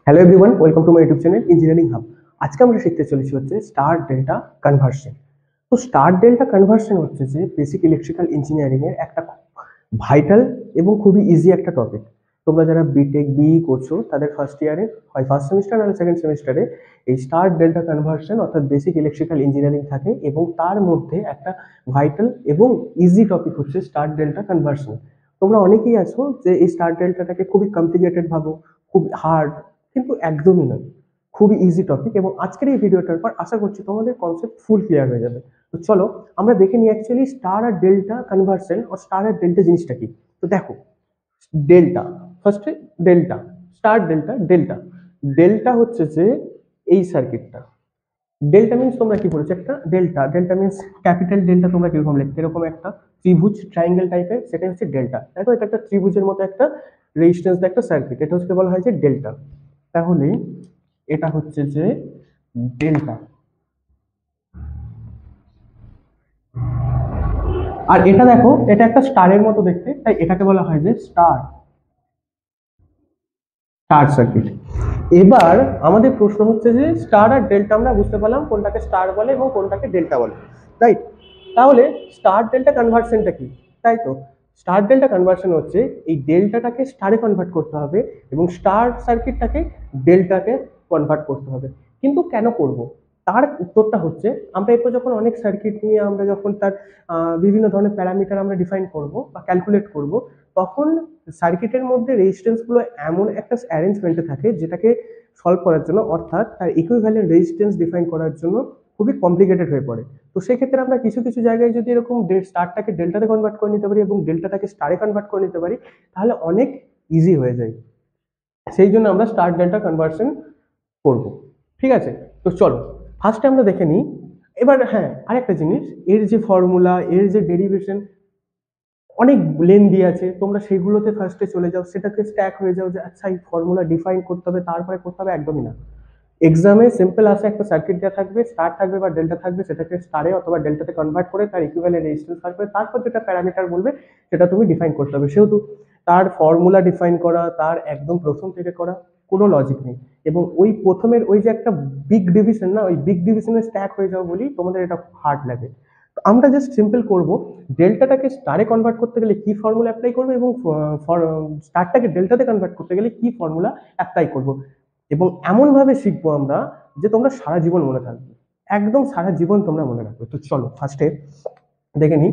Hello everyone, welcome to my YouTube channel engineering hub. আজকে আমরা শিখতে চলেছি হচ্ছে স্টার ডেল্টা কনভার্সন। তো স্টার ডেল্টা কনভার্সন হচ্ছে যে বেসিক ইলেকট্রিক্যাল ইঞ্জিনিয়ারিং এর একটা ভাইটাল এবং খুবই ইজি একটা টপিক। তোমরা যারা বিটেক বিই করছো তাদের ফার্স্ট ইয়ারে হয় ফার্স্ট সেমিস্টার আর সেকেন্ড সেমিস্টারে এই স্টার ডেল্টা কনভার্সন অর্থাৎ বেসিক ইলেকট্রিক্যাল ইঞ্জিনিয়ারিং থাকে এবং তার মধ্যে একটা ভাইটাল এবং ইজি টপিক হচ্ছে স্টার ডেল্টা কনভার্সন। তোমরা অনেকেই আছো যে এই স্টার ডেল্টাটাকে খুবই কমপ্লিকেটেড ভাবো, খুব হার্ড, কিন্তু একদমই নয়, খুবই ইজি টপিক। এবং আজকের এই ভিডিওটার পর আশা করছি তোমাদের কনসেপ্ট ফুল ক্লিয়ার হয়ে যাবে। তো চলো আমরা দেখে নিই অ্যাকচুয়ালি স্টার আর ডেল্টা কনভার্সন আর স্টার আর ডেল্টা জিনিসটা কি। তো দেখো, ডেল্টা ফার্স্টে, delta, star delta delta. Delta হচ্ছে যে এই সার্কিটটা। ডেল্টা মিন্স তোমরা কি পড়েছো, একটা delta, delta means capital delta. তোমরা কিরকম লিখতে, এরকম একটা ত্রিভুজ ট্রায়াঙ্গেল টাইপের, সেটাই হচ্ছে ডেল্টা। দেখো এটা একটা ত্রিভুজের মতো একটা রেজিস্ট্যান্স একটা সার্কিট, এটা হচ্ছে বলা হয় যে ডেল্টা। তাহলে এটা হচ্ছে যে ডেল্টা। আর এটা দেখো, এটা একটা স্টারের মতো দেখতে, তাই এটাকে বলা হয় যে স্টার, স্টার সার্কিট। এবার আমাদের প্রশ্ন হচ্ছে যে স্টার আর ডেল্টা আমরা বুঝতে পারলাম কোনটাকে স্টার বলে এবং কোনটাকে ডেল্টা বলে, রাইট? তাহলে স্টার ডেল্টা কনভার্সনটা কি, তাই তো? স্টার ডেল্টা কনভার্সন হচ্ছে এই ডেল্টাটাকে স্টারে কনভার্ট করতে হবে এবং স্টার সার্কিটটাকে ডেল্টাকে কনভার্ট করতে হবে। কিন্তু কেন করব, তার উত্তরটা হচ্ছে আমরা এরপর যখন অনেক সার্কিট নিয়ে আমরা যখন তার বিভিন্ন ধরনের প্যারামিটার আমরা ডিফাইন করব বা ক্যালকুলেট করব, তখন সার্কিটের মধ্যে রেজিস্ট্যান্স গুলো এমন একটা অ্যারেঞ্জমেন্টে থাকে যেটাকে সলভ করার জন্য, অর্থাৎ তার ইকুইভ্যালেন্ট রেজিস্ট্যান্স ডিফাইন করার জন্য খুবই কমপ্লিকেটেড হয়ে পড়ে। তো সেক্ষেত্রে আমরা কিছু কিছু জায়গায় যদি এরকম স্টারটাকে ডেল্টাতে কনভার্ট করে নিতে পারি এবং ডেল্টাটাকে স্টারে কনভার্ট করে নিতে পারি, তাহলে অনেক ইজি হয়ে যায়। সেই জন্য আমরা স্টার ডেল্টা কনভার্সন করব। ঠিক আছে, তো চলো ফার্স্টে আমরা দেখে নিই। এবার হ্যাঁ, আরেকটা জিনিস, এর যে ফর্মুলা, এর যে ডেরিভেশন অনেক লেন্দি আছে, তোমরা সেগুলোতে ফার্স্টে চলে যাও, সেটাকে স্ট্যাক হয়ে যাও যে আচ্ছা এই ফর্মুলা ডিফাইন করতে হবে তারপরে করতে হবে, একদমই না। এক্সামে সিম্পল আসে, একটা সার্কিট দেওয়া থাকবে, স্টার থাকবে বা ডেল্টা থাকবে, সেটাকে স্টারে অথবা ডেল্টাতে কনভার্ট করে তার ইকুইভ্যালেন্ট রেজিস্ট্যান্স থাকবে, তারপর যেটা প্যারামিটার বলবে সেটা তুমি ডিফাইন করতে হবে। সেহেতু তার ফর্মুলা ডিফাইন করা, তার একদম প্রথম থেকে করা কোনো লজিক নেই। এবং ওই প্রথমের ওই যে একটা বিগ ডিভিশন না, ওই বিগ ডিভিশনে স্ট্যাক হয়ে যাও বলি তোমাদের এটা হার্ড লাগে। তো আমরা জাস্ট সিম্পল করব, ডেল্টাটাকে স্টারে কনভার্ট করতে গেলে কি ফর্মুলা অ্যাপ্লাই করবো এবং স্টারটাকে ডেল্টাতে কনভার্ট করতে গেলে কি ফর্মুলা অ্যাপ্লাই করব। এবং এমন ভাবে শিখবো আমরা যে তোমরা সারা জীবন মনে থাকবে, একদম সারা জীবন তোমরা মনে রাখবে। তো চলো ফার্স্টে দেখে নিই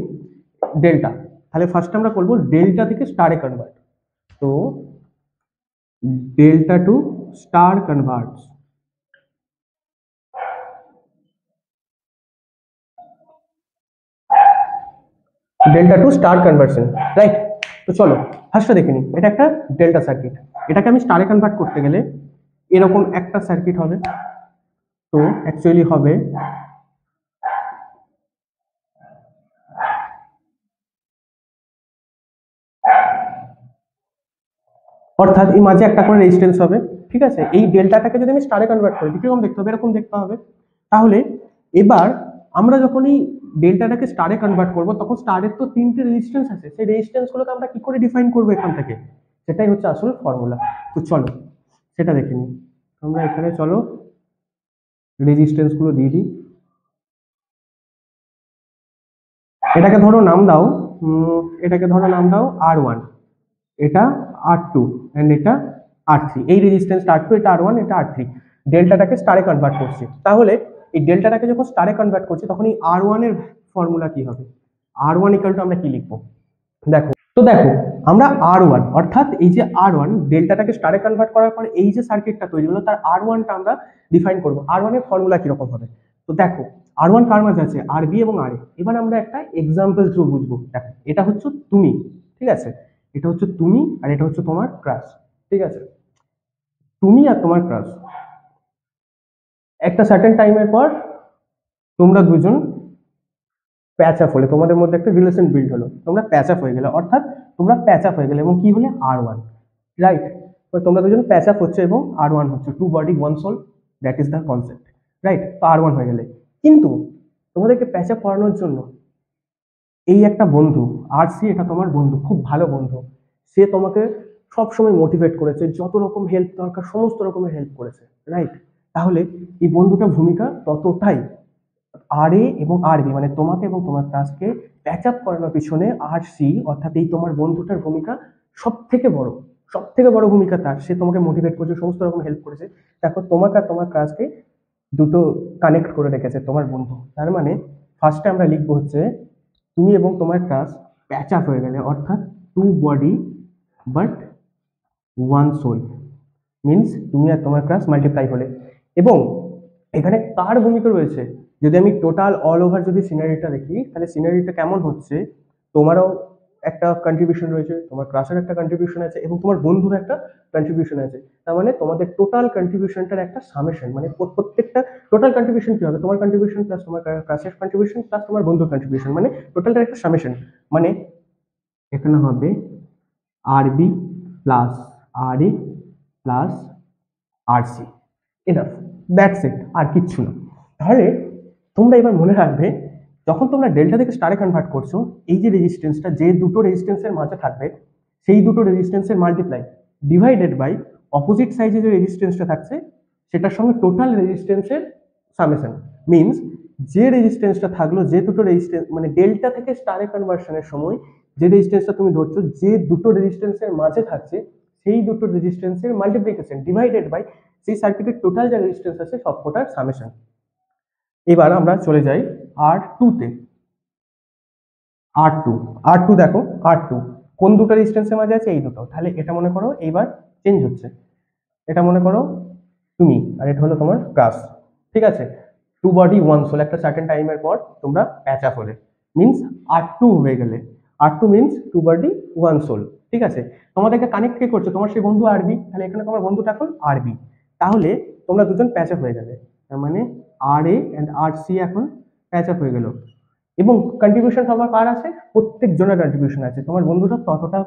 ডেল্টা। তাহলে ফার্স্টে আমরা করবো ডেল্টা থেকে স্টারে কনভার্ট। তো delta to star convert, delta to star conversion, right? তো চলো ফার্স্টে দেখে নিই, এটা একটা ডেল্টা সার্কিট, এটাকে আমি স্টারে কনভার্ট করতে গেলে এরকম একটা সার্কিট হবে। তো অ্যাকচুয়ালি হবে অর্থাৎ এই মাঝে একটা করে রেজিস্ট্যান্স হবে। ঠিক আছে, এই ডেল্টাটাকে যদি আমি স্টারে কনভার্ট করি কিরকম দেখতে হবে, এরকম দেখতে হবে। তাহলে এবার আমরা যখন এই ডেল্টাটাকে স্টারে কনভার্ট করব তখন স্টারের তো তিনটে রেজিস্ট্যান্স আছে, সেই রেজিস্ট্যান্স গুলোকে আমরা কি করে ডিফাইন করবো এখান থেকে, সেটাই হচ্ছে আসল ফর্মুলা। তো চলো সেটা দেখে নিই। আমরা এখানে চলো রেজিস্ট্যান্স গুলো দিয়ে দিই। এটাকে ধরো নাম দাও, এটাকে ধরো নাম দাও R1, এটা R2 এন্ড এটা R3। এই রেজিস্ট্যান্সটা R2, এটা R1, এটা R3। ডেল্টাটাকে স্টারে কনভার্ট করছি, তাহলে এই ডেল্টাটাকে যখন স্টারে কনভার্ট করছি তখন এই R1 এর ফর্মুলা কি হবে, R1 ইকুয়াল টু আমরা কি লিখবো দেখো। তো দেখো আমরা R1 অর্থাৎ এই যে R1 ডেল্টাটাকে স্টারে কনভার্ট করার পর এই যে সার্কিটটা তৈরি হলো তার R1টা আমরা ডিফাইন করব। R1 এর ফর্মুলা কিরকম হবে, তো দেখো R1 কার মাঝে আছে, RB এবং RA। এবার আমরা একটা এক্সাম্পল থ্রু বুঝবো। দেখো এটা হচ্ছে তুমি, ঠিক আছে, এটা হচ্ছে তুমি আর এটা হচ্ছে তোমার ক্রাশ। ঠিক আছে, তুমি আর তোমার ক্রাশ একটা সার্টেন টাইমের পর তোমরা দুজন প্যাচ আপ হলে, তোমাদের মধ্যে একটা রিলেশন বিল্ড হলো, তোমরা প্যাচ আপ হয়ে গেলে, অর্থাৎ তোমরা প্যাচ আপ হয়ে গেলে এবং কি হলে R1, রাইট? তোমরা দুজন প্যাচ আপ হচ্ছে এবং R1 হচ্ছে, two body one soul, that is the concept, right? তো R1 হয়ে গেলে, কিন্তু তোমাদেরকে প্যাচ আপ করানোর জন্য এই একটা বন্ধু RC, এটা তোমার বন্ধু, খুব ভালো বন্ধু, সে তোমাকে সবসময় মোটিভেট করেছে, যত রকম হেল্প দরকার সমস্ত রকমের হেল্প করেছে, রাইট? তাহলে এই বন্ধুটার ভূমিকা ততটাই। আর এ এবং আর বি মানে তোমাকে এবং তোমার ক্লাসকে প্যাচ আপ করানোর পিছনে আর সি অর্থাৎ এই তোমার বন্ধুটার ভূমিকা সব থেকে বড়, সব থেকে বড় ভূমিকা তার। সে তোমাকে মোটিভেট করেছে, সমস্ত রকম হেল্প করেছে, তারপর তোমাকে আর তোমার ক্লাসকে দুটো কানেক্ট করে রেখেছে তোমার বন্ধু। তার মানে ফার্স্টে আমরা লিখবো হচ্ছে তুমি এবং তোমার ক্লাস প্যাচ আপ হয়ে গেলে, অর্থাৎ two body but one soul, means তুমি আর তোমার ক্লাস মাল্টিপ্লাই হলে। এবং এখানে কার ভূমিকা রয়েছে, যদি আমি টোটাল অল ওভার যদি সিনারিটা দেখি, তাহলে সিনারিটা কেমন হচ্ছে, তোমারও একটা কন্ট্রিবিউশন রয়েছে, তোমার ক্লাসের একটা কন্ট্রিবিউশন আছে এবং তোমার বন্ধুর একটা কন্ট্রিবিউশন আছে। তার মানে তোমাদের টোটাল কন্ট্রিবিউশনটার একটা সামেশন, মানে প্রত্যেকটা টোটাল কন্ট্রিবিউশন কি হবে, তোমার কন্ট্রিবিউশন প্লাস তোমার ক্লাসের কন্ট্রিবিউশন প্লাস তোমার বন্ধুর কন্ট্রিবিউশন, মানে টোটালটার একটা সামেশন। মানে এখানে হবে R B plus R A plus R C, enough, that's it, আর কিচ্ছু না। তাহলে তোমরা এবার মনে রাখবে, যখন তোমরা ডেল্টা থেকে স্টারে কনভার্ট করছো, এই যে রেজিস্ট্যান্সটা যে দুটো রেজিস্ট্যান্সের মাঝে থাকবে, সেই দুটো রেজিস্ট্যান্সের মাল্টিপ্লাই ডিভাইডেড বাই অপোজিট সাইডে যে রেজিস্ট্যান্সটা থাকছে সেটার সঙ্গে টোটাল রেজিস্ট্যান্সের সামেশন। মিনস যে রেজিস্ট্যান্সটা থাকলো, যে দুটো রেজিস্ট্যান্স মানে ডেল্টা থেকে স্টারে কনভার্সনের সময় যে রেজিস্ট্যান্সটা তুমি ধরছো, যে দুটো রেজিস্ট্যান্সের মাঝে থাকছে সেই দুটো রেজিস্ট্যান্সের মাল্টিপ্লিকেশন ডিভাইডেড বাই সেই সার্কিটের টোটাল যে রেজিস্ট্যান্স আছে সবকটার সামেশন। এবার আমরা চলে যাই আর টুতে। আর টু দেখো, আর টু কোন দুটো রেজিস্ট্যান্সের মাঝে আছে, এই দুটো। তাহলে এটা মনে করো এইবার চেঞ্জ হচ্ছে, এটা মনে করো তুমি আর এটা হলো তোমার ক্লাস, ঠিক আছে? টু বডি ওয়ান সোল, একটা সার্টেন টাইমের পর তোমরা প্যাচ আপ হলে, মিনস আর টু হয়ে গেলে। আর two means two body one soul, ঠিক আছে? তোমাদেরকে কানেক্ট কে করছো, তোমার সেই বন্ধু আরবি, তাহলে এখানে তোমার বন্ধুটা এখন আরবি। তাহলে তোমরা দুজন প্যাচ আপ হয়ে গেলে, তার মানে আর এ অ্যান্ড আর সি এখন প্যাচ আপ হয়ে গেল। এবং কন্ট্রিবিউশন সবার কার আছে, প্রত্যেক জনের কন্ট্রিবিউশন আছে, তোমার বন্ধুটা ততটা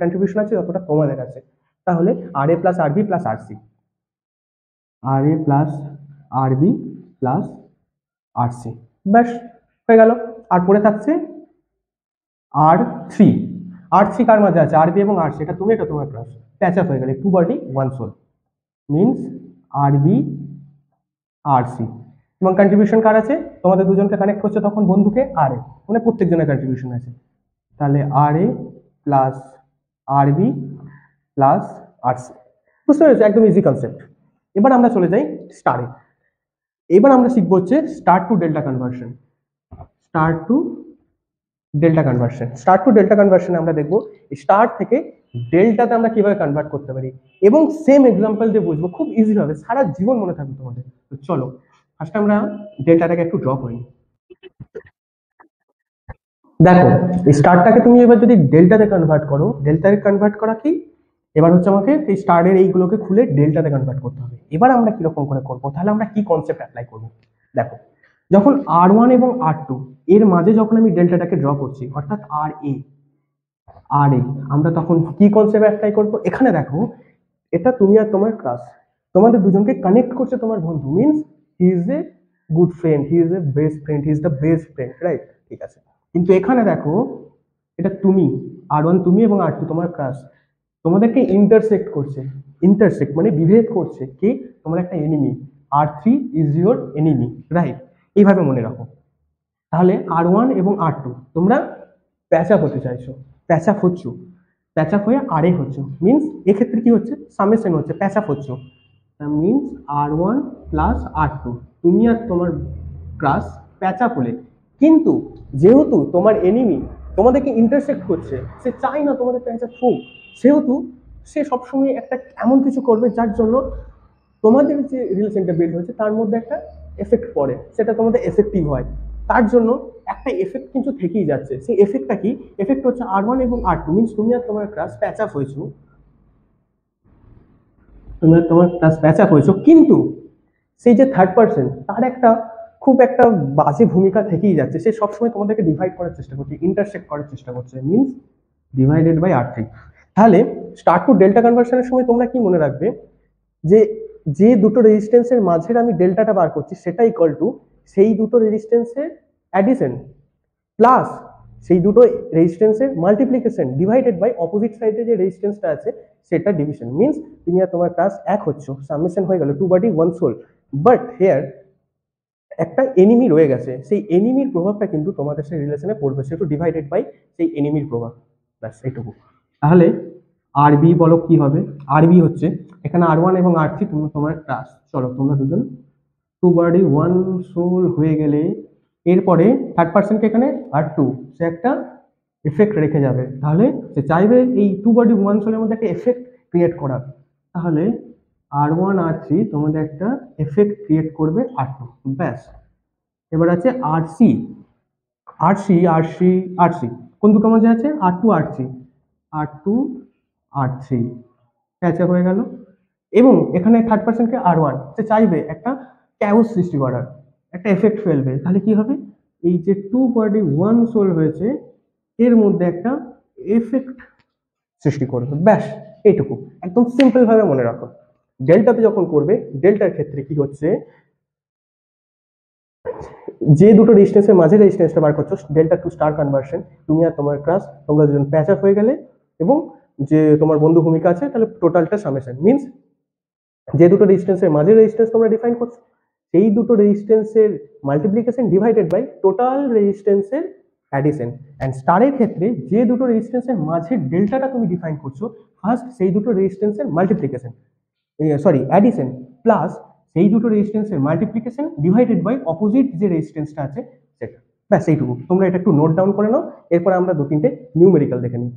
কন্ট্রিবিউশন আছে যতটা তোমাদের আছে। তাহলে আর এ প্লাস আরবি plus R C, R A plus আরবি প্লাস আর সি, ব্যাস হয়ে গেল। আর পড়ে থাকছে আর থ্রি। আর থ্রি কার মাঝে আছে, আরবি এবং আর সি, এটা তুমি এটা তোমার ক্লাস, প্যাচ আপ হয়ে গেলে two body one soul, means R B আর সি। এবং কন্ট্রিবিউশন কার আছে, তোমাদের দুজনকে কানেক্ট করছে তখন বন্ধুকে আর এ, মানে প্রত্যেকজনের কন্ট্রিবিউশন আছে। তাহলে আর এ প্লাস আরবি প্লাস আর সি, বুঝতে পেরেছো? একদম ইজি কনসেপ্ট। এবার আমরা চলে যাই স্টারে। এবার আমরা শিখবো হচ্ছে star to delta conversion. Star to delta conversion, star to delta কনভার্সনে আমরা দেখবো স্টার থেকে ডেল্টাতে আমরা কিভাবে কনভার্ট করতে পারি, এবং সেম এক্সাম্পল দিয়ে বুঝবো, খুব ইজি হবে, সারা জীবন মনে থাকবে তোমাদের। তো চলো ফার্স্ট আমরা ডেল্টাটাকে একটু ড্র করি। দেখো স্টারটাকে তুমি এবার যদি ডেল্টাতে কনভার্ট করো, ডেল্টাতে কনভার্ট করা কি, এবার হচ্ছে আমাকে এই স্টারের এইগুলোকে খুলে ডেল্টাতে কনভার্ট করতে হবে। এবার আমরা কিরকম করে করবো, তাহলে আমরা কি কনসেপ্ট অ্যাপ্লাই করবো, দেখো যখন আর ওয়ান এবং আর টু এর মাঝে যখন আমি ডেল্টাটাকে ড্র করছি, অর্থাৎ আর এ, আর এ, আমরা তখন কি কনসেপ্ট অ্যাপ্লাই করবো, এখানে দেখো এটা তুমি আর তোমার ক্লাস, তোমাদের দুজনকে কানেক্ট করছে তোমার বন্ধু, means he is a good friend, he is a best friend, he is the best friend, right? ঠিক আছে। কিন্তু এখানে দেখো এটা তুমি, আর ওয়ান তুমি এবং আর টু তোমার ক্লাস, তোমাদেরকে ইন্টারসেক্ট করছে। ইন্টারসেক্ট মানে বিভেদ করছে কি, তোমার একটা enemy, R three is your enemy, right? এইভাবে মনে রাখো। তাহলে আর ওয়ান এবং আর টু তোমরা প্যাচ আপ হতে চাইছো, প্যাচ আপ হচ্ছ, প্যাচ আপ হয়ে আর এ হচ্ছে, মিনস এক্ষেত্রে কি হচ্ছে, সামেশন হচ্ছে, প্যাচ আপ হচ্ছে, মিনস আর ওয়ান প্লাস আর টু, তুমি আর তোমার ক্লাস প্যাচ আপ হলে। কিন্তু যেহেতু তোমার এনিমি তোমাদেরকে ইন্টারসেক্ট করছে, সে চায় না তোমাদের প্যাচ আপ হোক, সেহেতু সে সবসময় একটা এমন কিছু করবে যার জন্য তোমাদের যে রিলেশনটা বিল্ড হয়েছে তার মধ্যে একটা এফেক্ট পড়ে, সেটা তোমাদের এফেক্টিভ হয়। তার জন্য একটা এফেক্ট কিন্তু থেকেই যাচ্ছে। সেই এফেক্টটা কি, এফেক্ট হচ্ছে আর ওয়ান এবং আর টু, মিনস তুমি আর তোমার ক্লাস প্যাচ আপ হয়েছো, তুমি আর তোমার ক্লাস প্যাচ আপ হয়েছো, কিন্তু সেই যে থার্ড পার্সন তার একটা খুব একটা বাজে ভূমিকা থেকেই যাচ্ছে, সে সবসময় তোমাদেরকে ডিভাইড করার চেষ্টা করছে, ইন্টারসেক্ট করার চেষ্টা করছে, means divided by R three. তাহলে স্টার টু ডেল্টা কনভার্সনের সময় তোমরা কি মনে রাখবে, যে যে দুটো রেজিস্ট্যান্সের মাঝের আমি ডেল্টাটা বার করছি সেটা ইকুয়াল টু সেই দুটো রেজিস্ট্যান্সের অ্যাডিশন প্লাস সেই দুটো রেজিস্ট্যান্সের মাল্টিপ্লিকেশন ডিভাইডেড বাই অপোজিট সাইডে যে রেজিস্ট্যান্সটা আছে সেটা ডিভিশন। মিনস তুমি আর তোমার ক্লাস এক হচ্ছে, সাবমিশন হয়ে গেল, two body one soul, but here একটা এনিমি রয়ে গেছে, সেই এনিমির প্রভাবটা কিন্তু তোমাদের সেই রিলেশনে পড়বে, সেটা ডিভাইডেড বাই সেই এনিমির প্রভাব, ব্যাস এইটুকু। তাহলে আরবি বলো কি হবে? আরবি হচ্ছে এখানে R1 এবং R3 তোমার ক্লাস, চলো তোমরা দুজন টু বডি ওয়ান সোল হয়ে গেলে এরপরে থার্ড পার্সনকে এখানে R2 সে একটা এফেক্ট রেখে যাবে, তাহলে সে চাইবে এই টু বডি ওয়ান সোলের মধ্যে একটা এফেক্ট ক্রিয়েট করার, তাহলে R1 R3 তোমাদের একটা এফেক্ট ক্রিয়েট করবে R2, ব্যাস। এবার আছে আরসি, আরসি কোন দুটোর মধ্যে আছে? R2 R3 প্যাচ আপ হয়ে গেল। এবং এখানে থার্ড পার্সনকে R1 সে চাইবে একটা ক্যাওস সৃষ্টি করার, একটা এফেক্ট ফেলবে, তাহলে কি হবে? এই যে টু বডি ওয়ান সোল হয়েছে এর মধ্যে একটা এফেক্ট সৃষ্টি করবে, ব্যাস এইটুকু, একদম সিম্পল ভাবে মনে রাখো। ডেল্টাতে যখন করবে, ডেল্টার ক্ষেত্রে কি হচ্ছে, যে দুটো রেজিস্ট্যান্সের মাঝে রেজিস্ট্যান্সটা বার করছো, ডেল্টা টু স্টার কনভার্সন, তুমি আর তোমার ক্লাস তোমরা দুজন প্যাচ আপ হয়ে গেলে, এবং যে তোমার বন্ধু ভূমিকা আছে, তাহলে টোটালটা সামেশন। মিনস যে দুটো রেজিস্ট্যান্সের মাঝে রেজিস্ট্যান্স তোমরা ডিফাইন করছো, সেই দুটো রেজিস্ট্যান্সের মাল্টিপ্লিকেশন ডিভাইডেড বাই টোটাল রেজিস্ট্যান্সের অ্যাডিশন। অ্যান্ড স্টারের ক্ষেত্রে যে দুটো রেজিস্ট্যান্সের মাঝে ডেল্টাটা তুমি ডিফাইন করছো, ফার্স্ট সেই দুটো রেজিস্ট্যান্সের মাল্টিপ্লিকেশন, সরি অ্যাডিশন, প্লাস সেই দুটো রেজিস্ট্যান্সের মাল্টিপ্লিকেশন ডিভাইডেড বাই অপোজিট যে রেজিস্ট্যান্সটা আছে সেটা, ব্যাস এইটুকু। তোমরা এটা একটু নোট ডাউন করে নাও, এরপর আমরা দু তিনটে নিউমেরিক্যাল দেখে নিই।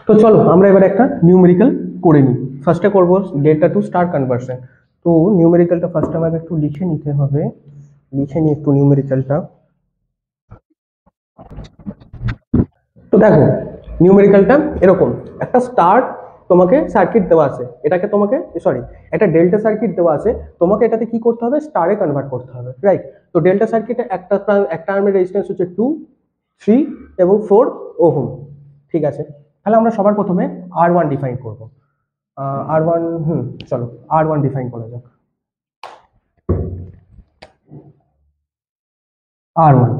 তো চলো আমরা এবার একটা নিউমেরিক্যাল করে নিই। ফার্স্টে করবো ডেল্টা টু স্টার কনভার্সন। তো নিউমেরিক্যালটা ফার্স্ট আমাকে একটু লিখে নিতে হবে, লিখে নিই একটু নিউমেরিক্যালটা। তো দেখো নিউমেরিক্যালটা এরকম, একটা স্টার তোমাকে সার্কিট দেওয়া আছে, এটাকে তোমাকে সরি একটা ডেল্টা সার্কিট দেওয়া আছে, তোমাকে এটাতে কি করতে হবে? স্টারে কনভার্ট করতে হবে, রাইট? তো ডেল্টা সার্কিটে একটা আর্মের রেজিস্ট্যান্স হচ্ছে 2, 3 এবং 4 ওহম, ঠিক আছে। তাহলে আমরা সবার প্রথমে R1 ডিফাইন করব। R1, চলো R1 ডিফাইন করা যাক। R1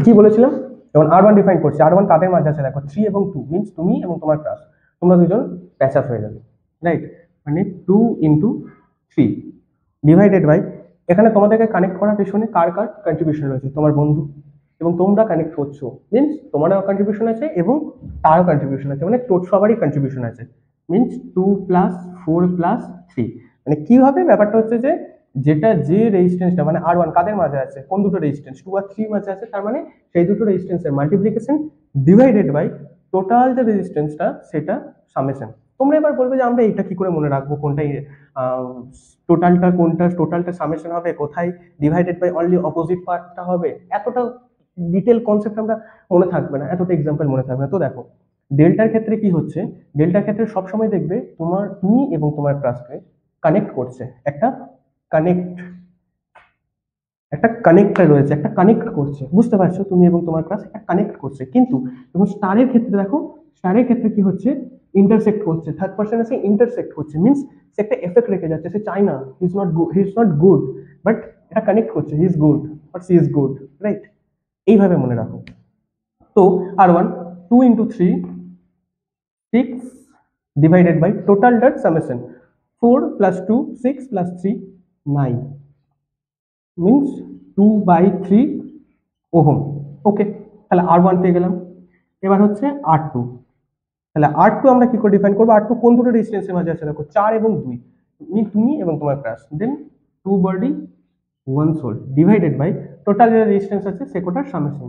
কি বলেছিলাম? যখন R1 ডিফাইন করছি, R1 কাদের মাঝে আছে দেখো, 3 এবং 2, মিনস তুমি এবং তোমার ক্লাস, তোমরা দুজন প্যাচ আপ হয়ে যাবে, রাইট? মানে 2 ইন্টু 3 ডিভাইডেড বাই, এখানে তোমাদেরকে কানেক্ট করার পেছনে কার কার কন্ট্রিবিউশন রয়েছে? তোমার বন্ধু, এবং তোমরা কানেক্ট করছো, মিনস তোমারও কন্ট্রিবিউশন আছে এবং তারও কন্ট্রিবিউশন আছে, মানে সবারই কন্ট্রিবিউশন আছে, মিনস 2 প্লাস 4 প্লাস 3। মানে কি হবে ব্যাপারটা হচ্ছে যে, যেটা যে রেজিস্ট্যান্সটা মানে R1 কাদের মাঝে আছে? কোন দুটো রেজিস্ট্যান্স? 2 আর 3 মাঝে আছে, তার মানে সেই দুটো রেজিস্ট্যান্সের মাল্টিপ্লিকেশন ডিভাইডেড বাই টোটাল যে রেজিস্ট্যান্সটা সেটা সামেশন। তোমরা এবার বলবে যে আমরা এটা কি করে মনে রাখবো, কোনটা টোটালটা কোনটা টোটালটা সামেশন হবে, কোথায় ডিভাইডেড বাই অনলি অপোজিট পার্টটা হবে, এতটা ডিটেল কনসেপ্ট আমরা মনে থাকবে না, এতটা এক্সাম্পল মনে থাকবে না। তো দেখো ডেল্টার ক্ষেত্রে কি হচ্ছে, ডেল্টার ক্ষেত্রে সবসময় দেখবে তুমি এবং তোমার ক্লাসকে কানেক্ট করছে, কানেক্ট একটা কানেক্টর রয়েছে, একটা কানেক্ট করছে, বুঝতে পারছো? তুমি এবং তোমার ক্লাস একটা কানেক্ট করছে। কিন্তু যখন স্টারের ক্ষেত্রে দেখো, স্টারের ক্ষেত্রে কি হচ্ছে? ইন্টারসেক্ট করছে, থার্ড পার্সন এসে ইন্টারসেক্ট করছে, মিনস সে একটা এফেক্ট রেখে যাচ্ছে, সে চায় না, he is not good, but এটা কানেক্ট করছে, he is good or she is good, right? এইভাবে মনে রাখো। তো R1 2 into 3 6 divided by total dot summation 4 plus 2 6 plus 3 9, means 2/3 ohm. Okay, তাহলে R1 পেয়ে গেলাম। এবার হচ্ছে R2। তাহলে R2 আমরা কি করে ডিফাইন করবো? R2 কোন দুটো রেজিস্ট্যান্সের মাঝে আছে দেখো, 4 এবং 2, তুমি এবং তোমার class, then 2 body 1 soul divided by total যে রেজিস্ট্যান্স আছে সে কোটার summation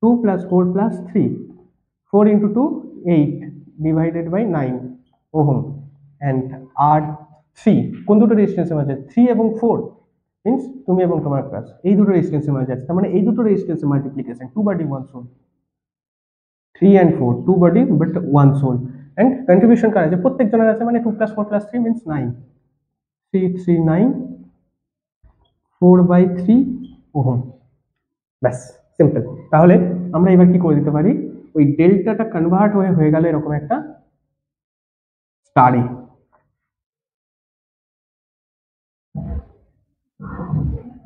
2 plus 4 plus 3, 4 into 2 8 divided by 9 ohm. And R3 কোন দুটো রেজিস্ট্যান্সের মাঝে? 3 এবং 4, মিনস তুমি এবং তোমার ক্লাস, এই দুটো রেজিস্ট্যান্সের মাঝে আছে, তার মানে এই দুটো রেজিস্ট্যান্সের multiplication 2 body 1 soul, 3 and 4 2 body but 1 soul, and contribution কার আছে? প্রত্যেকজনের আছে, মানে 2 plus 4 plus 3 means 9, 3 3 9 4/3 ওহম, ব্যাস সিম্পল। তাহলে আমরা এবার কি করে দিতে পারি, ওই ডেল্টাটা কনভার্ট হয়ে গেল এরকম একটা স্টারে,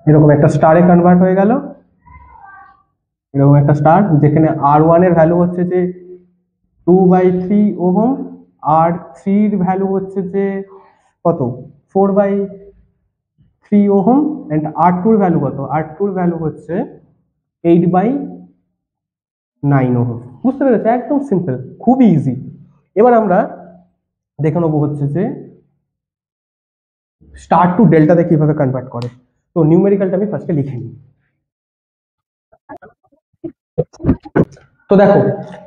এরকম একটা স্টারে কনভার্ট হয়ে গেল, এরকম একটা স্টার যেখানে R1 এর ভ্যালু হচ্ছে যে 2/3 ওহম, R3 এর ভ্যালু হচ্ছে যে কত 4/3 ওহম, এন্ড R2 এর ভ্যালু কত, R2 এর ভ্যালু হচ্ছে 8/9 ওহম। বুঝতে পেরেছো? একদম সিম্পল, খুবই ইজি। এবার আমরা দেখে নেবো হচ্ছে যে স্টার টু ডেল্টাতে কিভাবে কনভার্ট করে। তো নিউমেরিক্যালটা আমি ফার্স্টে লিখে নিই। তো দেখো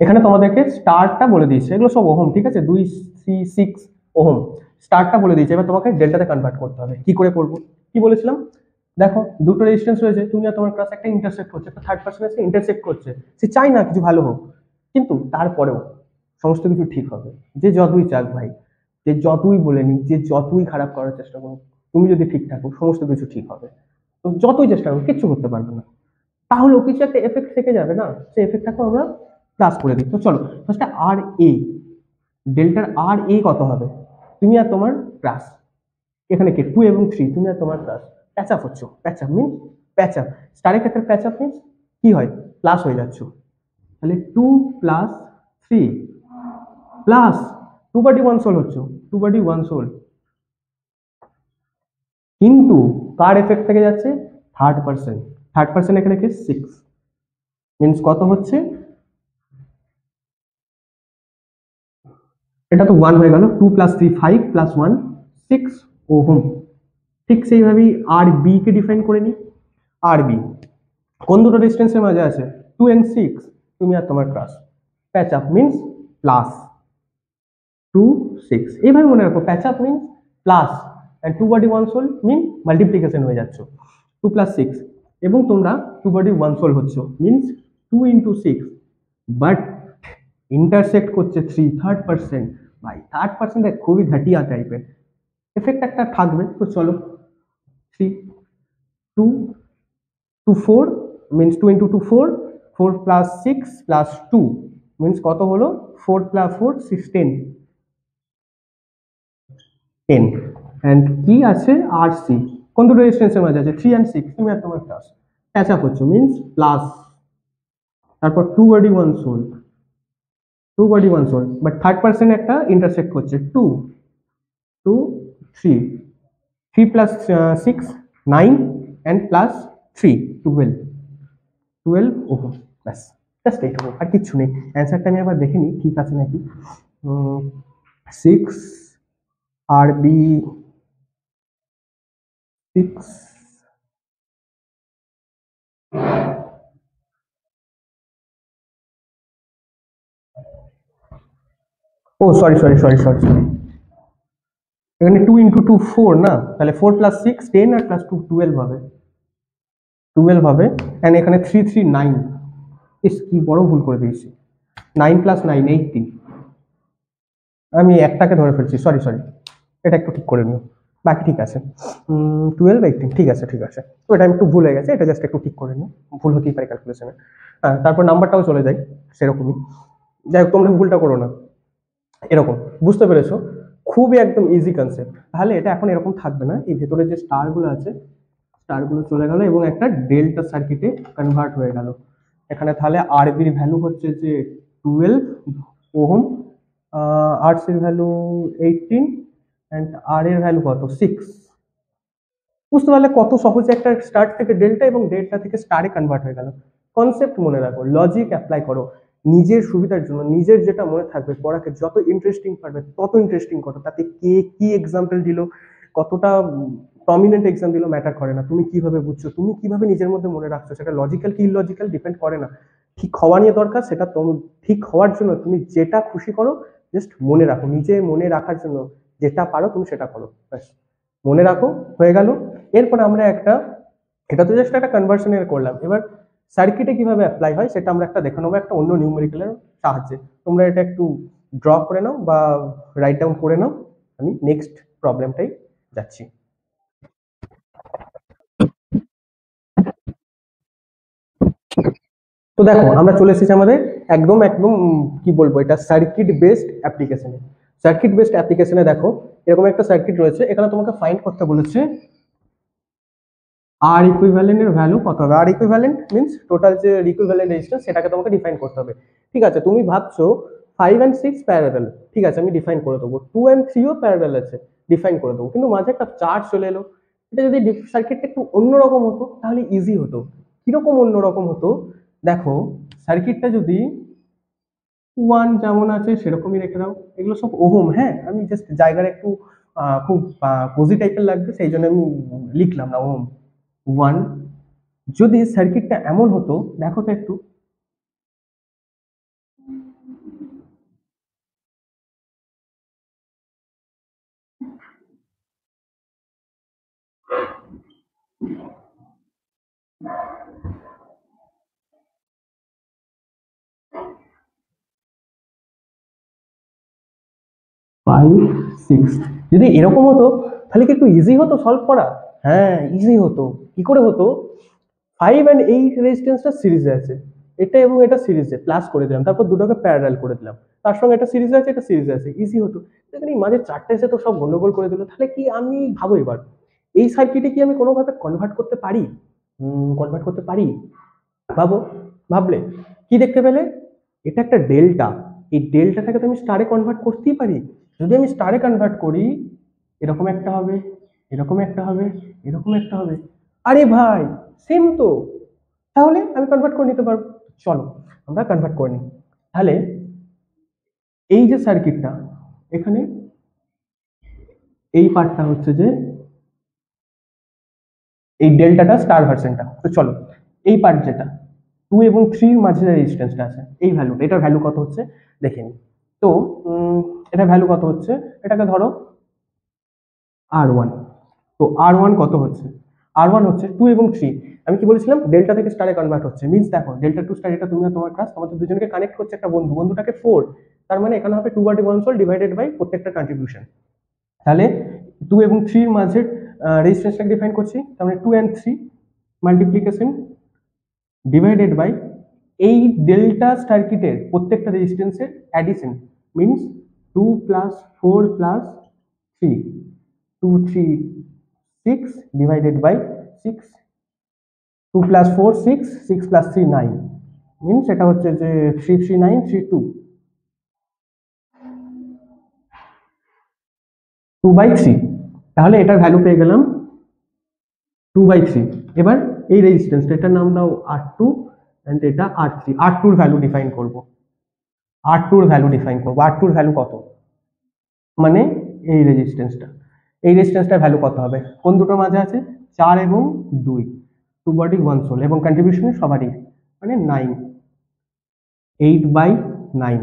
এখানে তোমাদেরকে স্টারটা বলে দিয়েছে, এগুলো সব ওহম, ঠিক আছে, 2, 3, 6 ওহম। স্টারটা বলে দিয়েছে, এবার তোমাকে ডেল্টাতে কনভার্ট করতে হবে। কি করে করবো, কি বলেছিলাম, দেখো দুটো রেজিস্ট্যান্স রয়েছে, তুমি আর তোমার ক্লাস একটা ইন্টারসেক্ট করছে, একটা থার্ড পার্সন এসে ইন্টারসেক্ট করছে, সে চাই না কিছু ভালো হোক, কিন্তু তারপরেও সমস্ত কিছু ঠিক হবে। যে যতই চাক ভাই, যে যতই বলে নিক, যে যতই খারাপ করার চেষ্টা করুক, তুমি যদি ঠিক থাকো সমস্ত কিছু ঠিক হবে। তো যতই চেষ্টা করো কিচ্ছু করতে পারবে না, তাহলেও কিছু একটা এফেক্ট থেকে যাবে না, সেই এফেক্টটাকে আমরা প্লাস করে দিই। তো চলো ফার্স্টে আর এ, ডেল্টার আর এ কত হবে, তুমি আর তোমার প্লাস, এখানে কে 2 এবং 3, তুমি আর তোমার প্লাস, প্যাচ আপ হচ্ছে, প্যাচ আপ মিন প্যাচ আপ, স্টারের ক্ষেত্রে প্যাচ আপ মিন কি হয়, প্লাস হয়ে যাচ্ছ, তাহলে 2 + 3 প্লাস 2/1 সোল হচ্ছে, 2/1 সোল, কিন্তু কার এফেক্ট থেকে যাচ্ছে, থার্ড পার্সন, থার্ড পার্সন এখানে কি 6, মিনস কত হচ্ছে, এটা তো 1 হয়ে গেল, 2 + 3 5 + 1 6 ওহম। ঠিক সেইভাবেই আর বি কে ডিফাইন করে নি। আর বি কোন দুটো ডিস্টেন্সের মাঝে আছে, 2 and 6, তুমি আর তোমার class, patch up means plus 2 6, এইভাবে মনে রাখো, patch up means plus, and 2/1 soul mean multiplication হয়ে যাচ্ছ, 2 + 6, এবং তোমরা 2/1 সোল হচ্ছে, মিনস 2 × 6, বাট ইন্টারসেক্ট করছে 3, থার্ড পার্সন। ভাই থার্ড পার্সনটা খুবই ঘাটিয়া টাইপের, এফেক্ট একটা থাকবে। তো চলো 3 2 2 4 মিনস 2 × 2 4, 4 + 6 + 2 মিনস কত হলো, 4 + 4 16, 10, এন্ড কি আছে আর সি, কোন দুটো রেজিস্ট্যান্সের মাঝে আছে, 3 and 6, তুমি আর তোমার ক্লাস, প্যাচ আপ হচ্ছে মিনস প্লাস, তারপর 2/1 soul, 2/1 soul, but third person একটা ইন্টারসেক্ট করছে, 2 2 3, 3 + 6 9, and +3 12, 12 ওহম, ব্যাস, জাস্ট এইটুকু, আর কিচ্ছু নেই। অ্যান্সারটা আমি আবার দেখে নিই ঠিক আছে নাকি। 6 আর বি 6, ও sorry sorry sorry sorry sorry, এখানে 2 × 2 4 না, তাহলে 4 + 6 10, আর +2 12 হবে, 12 হবে, এন্ড এখানে 3 3 9, ইস কি বড় ভুল করে দিয়েছি, 9 + 9 18, আমি একটাকে ধরে ফেলছি, সরি সরি, এটা একটু ঠিক করে নিও, বাকি ঠিক আছে। 12 18, ঠিক আছে ঠিক আছে, তো এটা আমি একটু ভুল হয়ে গেছে, এটা জাস্ট একটু ঠিক করে নিও, ভুল হতেই পারে ক্যালকুলেশনে। হ্যাঁ, তারপর নাম্বারটাও চলে যায় সেরকমই, যাই হোক তোমরা ভুলটা করো না, এরকম, বুঝতে পেরেছো? খুবই একদম ইজি কনসেপ্ট। তাহলে এটা এখন এরকম থাকবে না, এই ভেতরে যে স্টার গুলো আছে, স্টার গুলো চলে গেল এবং একটা ডেল্টা সার্কিটে কনভার্ট হয়ে গেল। এখানে তাহলে আরবির ভ্যালু হচ্ছে যে 12 ওহম, আর সির ভ্যালু 18, এন্ড আর এর ভ্যালু কত 6। বুঝতে পারলে কত সহজে একটা স্টার থেকে ডেল্টা এবং ডেল্টা থেকে স্টারে কনভার্ট হয়ে গেল। কনসেপ্ট মনে রাখো, লজিক অ্যাপ্লাই করো, নিজের সুবিধার জন্য, নিজের যেটা মনে থাকবে, পড়াকে যত ইন্টারেস্টিং পারবে তত ইন্টারেস্টিং করো, তাতে কে কি এক্সাম্পল দিল, কতটা প্রমিনেন্ট এক্সাম দিল ম্যাটার করে না, তুমি কিভাবে বুঝছো, তুমি কিভাবে নিজের মধ্যে মনে রাখছো, সেটা লজিক্যাল কি ইলজিক্যাল ডিপেন্ড করে না, ঠিক হওয়া নিয়ে দরকার, সেটা ঠিক হওয়ার জন্য তুমি যেটা খুশি করো, জাস্ট মনে রাখো, নিজে মনে রাখার জন্য যেটা পারো তুমি সেটা করো, ব্যাস, মনে রাখো, হয়ে গেল। এরপর আমরা একটা, এটা তো জাস্ট একটা কনভার্সনের করলাম, এবার সার্কিটে কিভাবে অ্যাপ্লাই হয় সেটা আমরা একটা দেখে নেবো একটা অন্য নিউমেরিক্যালের সাহায্যে। তোমরা এটা একটু ড্র করে নাও বা রাইট ডাউন করে নাও, আমি নেক্সট প্রবলেমটাই যাচ্ছি। তো দেখো আমরা চলে এসেছি আমাদের একদম একদম কি বলবো, এটা সার্কিট বেসড অ্যাপ্লিকেশনে। সার্কিট বেসড অ্যাপ্লিকেশনে দেখো এরকম একটা সার্কিট রয়েছে, এখানে তোমাকে ফাইন্ড করতে বলেছে আর ইকুইভ্যালেন্টের ভ্যালু কত হবে? আর ইকুইভ্যালেন্ট মিন্স টোটাল যে ইকুইভ্যালেন্ট রেজিস্ট্যান্স সেটাকে তোমাকে ডিফাইন করতে হবে। ঠিক আছে, তুমি ভাবছো 5 and 6 প্যারালাল, ঠিক আছে আমি ডিফাইন করে দেবো। 2 and 3ও প্যারালাল আছে, ডিফাইন করে দেবো। কিন্তু মাঝে একটা চার্জ চলে এলো। এটা যদি সার্কিটটা একটু অন্যরকম হতো তাহলে ইজি হতো। কিরকম অন্যরকম হতো? দেখো, সার্কিটটা যদি 1 যেমন আছে সেরকমই রেখে দাও। এগুলো সব ওহম, হ্যাঁ আমি জাস্ট জায়গার একটু খুব কোজি টাইপের লাগবে সেই জন্য আমি লিখলাম না ওহম। 1, যদি সার্কিটটা এমন হতো, দেখো তো একটু, ফাইভ সিক্স যদি এরকম হতো তাহলে কি একটু ইজি হতো সলভ করা? হ্যাঁ ইজি হতো। কি করে হতো? 5 and 8 রেজিস্ট্যান্সটা সিরিজে আছে, এটা এবং এটা সিরিজে প্লাস করে দিলাম, তারপর দুটোকে প্যারালাল করে দিলাম, তার সঙ্গে এটা সিরিজে আছে এটা সিরিজে আছে, ইজি হতো। দেখেন এই মাঝে চারটে এসে তো সব গন্ডগোল করে দিল। তাহলে কি আমি ভাবো এবার এই সার্কিটে কি আমি কোনোভাবে কনভার্ট করতে পারি? কনভার্ট করতে পারি? ভাবো, ভাবলে কি দেখতে পেলে? এটা একটা ডেল্টা, এই ডেল্টাটাকে তো আমি স্টারে কনভার্ট করতেই পারি। যদি আমি স্টারে কনভার্ট করি, এরকম একটা হবে, এরকম একটা হবে, এরকম একটা হবে। আরে ভাই সেম তো, তাহলে আমি কনভার্ট করে নিতে পারবো। চলো আমরা কনভার্ট করে নিই। তাহলে এই যে সার্কিটটা, এখানে এই পার্টটা হচ্ছে যে এই ডেল্টাটা স্টার ভার্সনটা। তো চলো এই পার্ট যেটা 2 এবং 3 মাঝে যে রেজিস্ট্যান্সটা আছে এই ভ্যালুটা, এটার ভ্যালু কত হচ্ছে দেখে নিই। তো এটা ভ্যালু কত হচ্ছে, এটাকে ধরো R1। তো R1 কত হচ্ছে? R1 হচ্ছে 2 এবং 3। আমি কি বলেছিলাম? ডেল্টা থেকে স্টারে কনভার্ট হচ্ছে, মিন্স দেখো ডেল্টা টু স্টার, এটা তুমি আর তোমার ক্লাস, তোমাদের দুজনকে কানেক্ট করছে একটা বন্ধু, বন্ধুটাকে 4। তার মানে এখানে হবে 2/1 ডিভাইডেড বাই প্রত্যেকটা কন্ট্রিবিউশন। তাহলে 2 এবং 3 মাঝের রেজিস্ট্যান্সটাকে ডিফাইন করছি, তার মানে 2 and 3 মাল্টিপ্লিকেশন ডিভাইডেড বাই এই ডেল্টা সার্কিটের প্রত্যেকটা রেজিস্ট্যান্সের addition, means 2 plus 4 plus 3, 2 3 6 divided by 6, 2 plus 4 6, 6 plus 3 9, means এটা হচ্ছে যে 3 3 9 3 2, 2/3। তাহলে এটার ভ্যালু পেয়ে গেলাম 2/3। এবার এই রেজিস্ট্যান্সটা, এটার নাম দাও R2 এন্ড এটা R3। R2 এর ভ্যালু ডিফাইন করব, R2 এর ভ্যালু ডিফাইন করব। R2 এর ভ্যালু কত? মানে এই রেজিস্ট্যান্সটা, এই রেজিস্ট্যান্সটার ভ্যালু কত হবে? কোন দুটোর মাঝে আছে? 4 এবং 2, 2 বডি 1 সোল, এবং কন্ট্রিবিউশন সবারই, মানে 9, 8/9।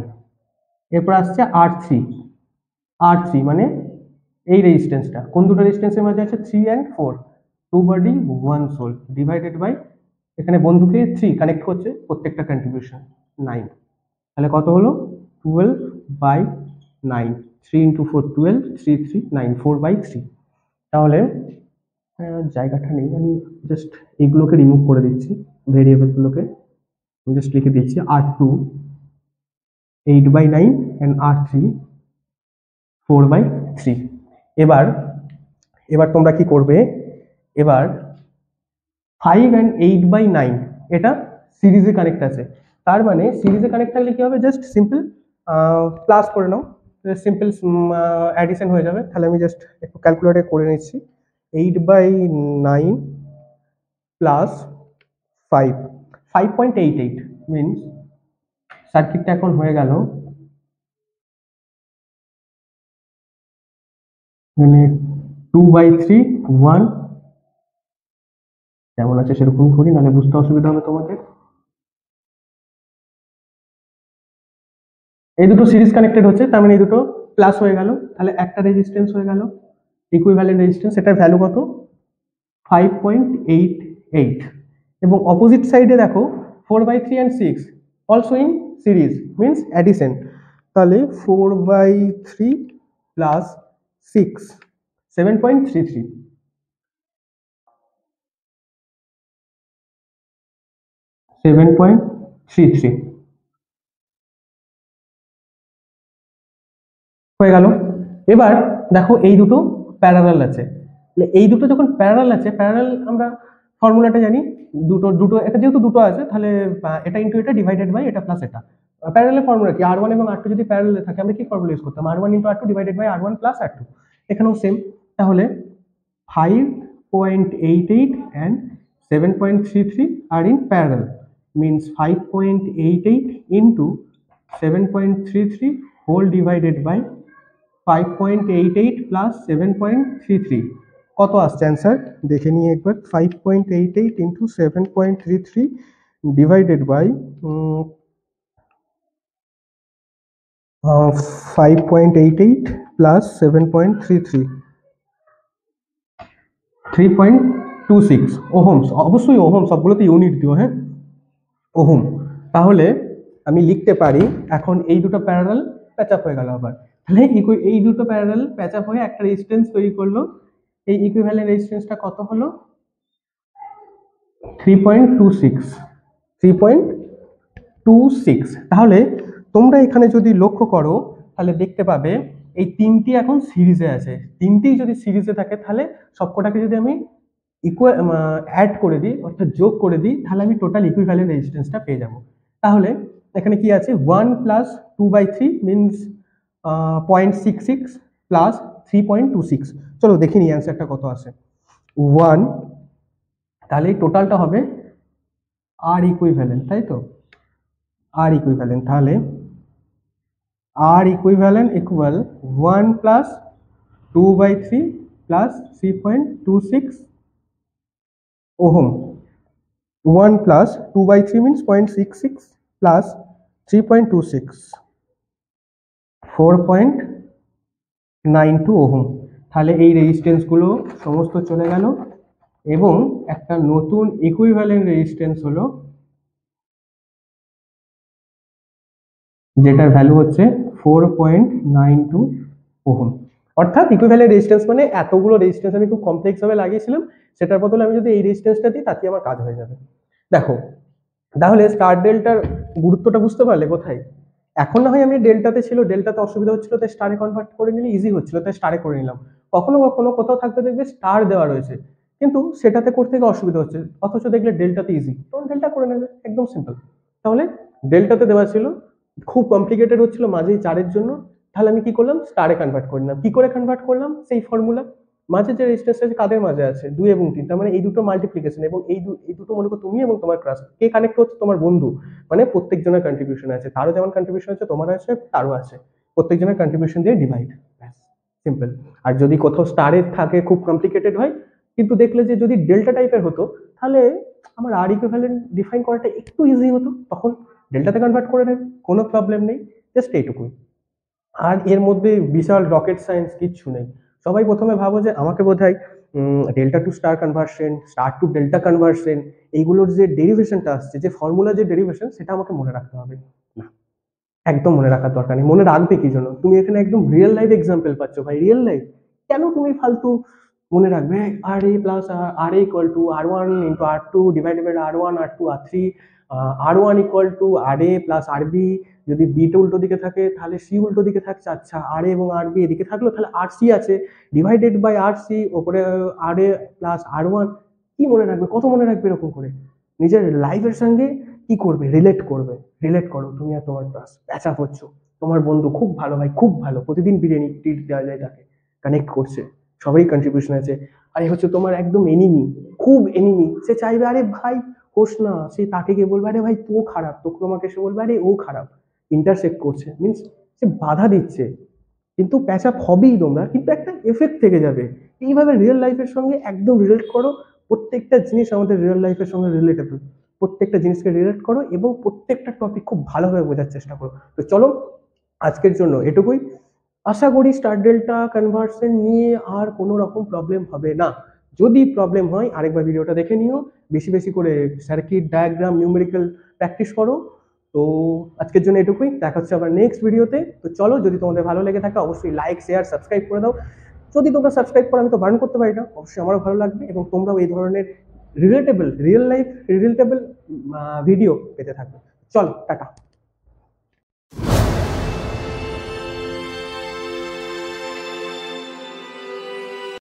এরপর আসছে R3। R3 মানে এই রেজিস্ট্যান্সটা কোন দুটো রেজিস্ট্যান্সের মাঝে আছে? 3 and 4, 2 body 1 soul divided by, এখানে বন্ধুকে 3 কানেক্ট করছে প্রত্যেকটা কন্ট্রিবিউশন 9। তাহলে কত হলো? 12/9, 3 into 4 12, 3 3 9, 4/3। তাহলে জায়গাটা নেই, আমি জাস্ট এইগুলোকে রিমুভ করে দিচ্ছি, ভেরিয়েবল গুলোকে আমি জাস্ট লিখে দিচ্ছি R2 8/9 and R3 4/3। এবার এবার তোমরা কি করবে? এবার 5 and 8/9 এটা সিরিজে কানেক্ট আছে, তার মানে সিরিজে কানেক্ট থাকলে কি হবে? জাস্ট সিম্পল প্লাস করে নাও, সিম্পল অ্যাডিশন হয়ে যাবে। তাহলে আমি জাস্ট একটু ক্যালকুলেটর করে নিচ্ছি। 8/9 প্লাস 5, 5.88 মিনস সার্কিটটা এখন হয়ে গেল, মানে 2/3 1, যেমন আছে সেরকম করি, নাহলে বুঝতে অসুবিধা হবে তোমাদের। এই দুটো সিরিজ কানেক্টেড হচ্ছে, তার মানে এই দুটো প্লাস হয়ে গেল, তাহলে একটা রেজিস্ট্যান্স হয়ে গেল ইকুইভ্যালেন্ট রেজিস্ট্যান্স, এটার ভ্যালু কত? 5.88। এবং অপোজিট সাইডে দেখো 4/3 and 6 also in series, means addition. তাহলে 4/3 প্লাস 6, 7.33, 7.33 হয়ে গেল। এবার দেখো এই দুটো প্যারালাল আছে, এই দুটো যখন প্যারালাল আছে, প্যারালাল আমরা ফর্মুলাটা জানি, দুটো দুটো এটা যেহেতু দুটো আছে তাহলে এটা ইন্টু এটা ডিভাইডেড বাই এটা প্লাস এটা। প্যারালাল ফর্মুলা কি, R1 এবং R2 যদি প্যারালাল থাকে আমরা কি ফর্মুলা ইউজ করতাম, R1 into R2 divided by R1 plus R2। এখানেও সেম, তাহলে 5.88 and 7.33 are in parallel, means 5.88 into 7.33 whole divided by 5.88 plus 7.33 কত আসছে অ্যান্সার দেখে নিয়ে একবার। 5.88 into 7.33 divided by 5.88 plus 7.33 3.26 Ohm's. অবশ্যই ওহম, সবগুলোতে ইউনিট দিও, হ্যাঁ ওহম। তাহলে আমি লিখতে পারি, এখন এই দুটো প্যারালাল প্যাচ আপ হয়ে গেল আবার, তাহলে এই দুটো প্যারালাল প্যাচ আপ হয়ে একটা রেজিস্ট্যান্স তৈরি করলো। এই ইকুইভ্যালেন্ট রেজিস্ট্যান্সটা কত হলো 3.26। তাহলে তোমরা এখানে যদি লক্ষ্য করো তাহলে দেখতে পাবে এই তিনটি এখন সিরিজে আছে। তিনটেই যদি সিরিজে থাকে তাহলে সবকটাকে যদি আমি অ্যাড করে দিই অর্থাৎ যোগ করে দিই তাহলে আমি টোটাল ইকুইভ্যালেন্ট রেজিস্ট্যান্সটা পেয়ে যাব। তাহলে এখানে কি আছে 1 প্লাস 2/3 মিনস 0.66 প্লাস 3.26। চলো দেখে নিই অ্যান্সারটা কত আসে। 1, তাহলে এই টোটালটা হবে আর ইকুইভ্যালেন্ট, তাই তো আর ইকুইভ্যালেন্ট, তাহলে R equivalent equal 1 plus 2/3 plus 3.26 ohm. 1 plus 2/3 means 0.66 plus 3.26 4.92 ohm. তাহলে এই রেজিস্ট্যান্সগুলো সমস্ত চলে গেল এবং একটা নতুন ইকুইভ্যালেন্ট রেজিস্ট্যান্স হলো যেটার ভ্যালু হচ্ছে 4.92 ওহম। অর্থাৎ ইকুইভ্যালেন্ট রেজিস্ট্যান্স মানে এতগুলো রেজিস্ট্যান্স আমি খুব কমপ্লেক্স ভাবে লাগিয়েছিলাম, সেটার বদলে আমি যদি এই রেজিস্ট্যান্সটা দিই তাতে আমার কাজ হয়ে যাবে। দেখো তাহলে স্টার ডেল্টার গুরুত্বটা বুঝতে পারলে কোথায়। এখন না হয় আমি ডেল্টাতে ছিল, ডেল্টাতে অসুবিধা হচ্ছিল তাই স্টারে কনভার্ট করে নিলে ইজি হচ্ছিল তাই স্টারে করে নিলাম। কখনো কখনো কোথাও থাকতে দেখবে স্টার দেওয়া রয়েছে কিন্তু সেটাতে করতে গিয়ে অসুবিধা হচ্ছে, অথচ দেখলে ডেল্টাতে ইজি, তখন ডেল্টা করে নেবে, একদম সিম্পল। তাহলে ডেল্টাতে দেওয়া ছিল, খুব কমপ্লিকেটেড হচ্ছিল মাঝেই চারের জন্য, তাহলে আমি কি করলাম স্টারে কনভার্ট করে নিলাম। কি করে কনভার্ট করলাম, সেই ফর্মুলা। মাঝে যে রেজিস্ট্যান্স আছে কাদের মাঝে আছে 2 এবং 3, তার মানে এই দুটো মাল্টিপ্লিকেশন এবং এই দুটো মনে করো তুমি এবং তোমার ক্লাস, কে কানেক্ট হচ্ছে তোমার বন্ধু, মানে প্রত্যেকজনের কন্ট্রিবিউশন আছে, তারও যেমন কন্ট্রিবিউশন আছে তোমার আছে তারও আছে, প্রত্যেকজনের কন্ট্রিবিউশন দিয়ে ডিভাইড, ব্যাস সিম্পল। আর যদি কোথাও স্টারে থাকে খুব কমপ্লিকেটেড হয়, কিন্তু দেখলে যে যদি ডেল্টা টাইপের হতো তাহলে আমার আর ইকুইভ্যালেন্ট ডিফাইন করাটা একটু ইজি হতো, তখন ডেল্টাতে কনভার্ট করে নেবে, কোনো প্রবলেম নেই, জাস্ট এইটুকুই। আর এর মধ্যে বিশাল রকেট সায়েন্স কিচ্ছু নেই। সবাই প্রথমে ভাবো যে আমাকে বোধহয় delta to star conversion, star to delta conversion, এইগুলোর যে ডেরিভেশনটা আসছে, যে ফর্মুলা যে ডেরিভেশন, সেটা আমাকে মনে রাখতে হবে। না, একদম মনে রাখার দরকার নেই। মনে রাখবে কি জন্য, তুমি এখানে একদম রিয়েল লাইফ এক্সাম্পল পাচ্ছ ভাই, রিয়েল লাইফ। কেন তুমি ফালতু মনে রাখবে R A plus R A equal to R1 into R2 divided by R1 R2 R3, R1 equal to R A plus R B, যদি বিটা উল্টো দিকে থাকে তাহলে সি উল্টো দিকে থাকছে, আচ্ছা আর এ এবং আর বি এদিকে থাকলো তাহলে আর সি আছে ডিভাইডেড বাই আর সি ওপরে আর এ প্লাস R1। কি মনে রাখবে, কত মনে রাখবে এরকম করে, নিজের লাইফের সঙ্গে কি করবে, রিলেট করবে। রিলেট করো, তুমি আর তোমার ক্লাস প্যাচ আপ হচ্ছ, তোমার বন্ধু খুব ভালো ভাই, খুব ভালো, প্রতিদিন বিরিয়ানি ট্রিট দেওয়া যায় তাকে, কানেক্ট করছে, সবাই কন্ট্রিবিউশন আছে। আর হচ্ছে তোমার একদম এনিমি, খুব এনিমি, সে চাইবে আরে ভাই হোস না, সে তাকে গিয়ে বলবে আরে ভাই তো খারাপ, তো তোমাকে সে বলবে আরে ও খারাপ, ইন্টারসেক্ট করছে, মিনস সে বাধা দিচ্ছে, কিন্তু প্যাচ আপ হবেই তোমরা, কিন্তু একটা এফেক্ট থেকে যাবে। এইভাবে রিয়েল লাইফের সঙ্গে একদম রিলেট করো, প্রত্যেকটা জিনিস আমাদের রিয়েল লাইফের সঙ্গে রিলেটেবল, প্রত্যেকটা জিনিসকে রিলেট করো এবং প্রত্যেকটা টপিক খুব ভালোভাবে বোঝার চেষ্টা করো। তো চলো আজকের জন্য এটুকুই। আশা করি স্টার ডেল্টা কনভার্সন নিয়ে আর কোনো রকম প্রবলেম হবে না। যদি প্রবলেম হয় আরেকবার ভিডিওটা দেখে নিও, বেশি বেশি করে সার্কিট ডায়াগ্রাম নিউমেরিক্যাল প্র্যাকটিস করো। তো আজকের জন্য এটুকুই, দেখা হচ্ছে আবার নেক্সট ভিডিওতে। তো চলো, যদি তোমাদের ভালো লেগে থাকে অবশ্যই লাইক শেয়ার সাবস্ক্রাইব করে দাও। যদি তোমরা সাবস্ক্রাইব করো আমি তো বারণ করতে পারি না, অবশ্যই আমারও ভালো লাগবে এবং তোমরাও এই ধরনের relatable real life relatable video পেতে থাকবে। চলো টাটা।